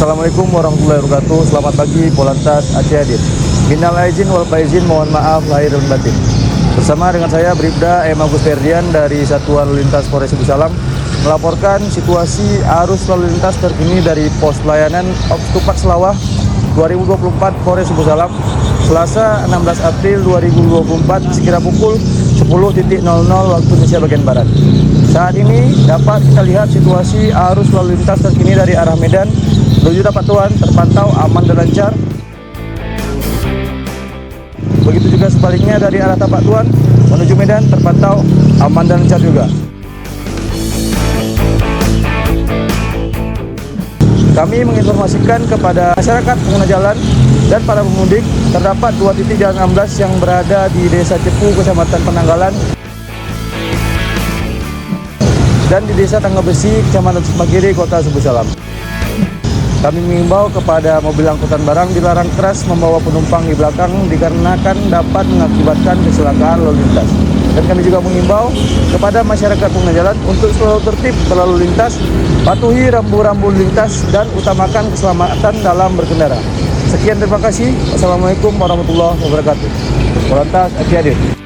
Assalamualaikum warahmatullahi wabarakatuh. Selamat pagi Polantas Aceh Hadir. Minal aizin wal faizin, mohon maaf lahir dan batin. Bersama dengan saya Bribda M. Agus Ferdian dari Satuan Lalu Lintas Polres Sibu Salam melaporkan situasi arus lalu lintas terkini dari pos pelayanan Tupak Selawah 2024 Polres Sibu Salam Selasa 16 April 2024 sekira pukul 10.00 waktu Indonesia bagian Barat. Saat ini dapat kita lihat situasi arus lalu lintas terkini dari arah Medan menuju Tapak Tuan terpantau aman dan lancar. Begitu juga sebaliknya dari arah Tapak Tuan menuju Medan terpantau aman dan lancar juga. Kami menginformasikan kepada masyarakat pengguna jalan dan para pemudik terdapat 2 titik jalan amblas yang berada di Desa Cepu, Kecamatan Penanggalan, dan di Desa Tangga Besi, Kecamatan Semagiri, Kota Sibu Salam. Kami mengimbau kepada mobil angkutan barang dilarang keras membawa penumpang di belakang dikarenakan dapat mengakibatkan kecelakaan lalu lintas. Dan kami juga mengimbau kepada masyarakat pengguna jalan untuk selalu tertib berlalu lintas, patuhi rambu-rambu lintas, dan utamakan keselamatan dalam berkendara. Sekian, terima kasih. Wassalamualaikum warahmatullahi wabarakatuh. Polantas Aceh Hadir.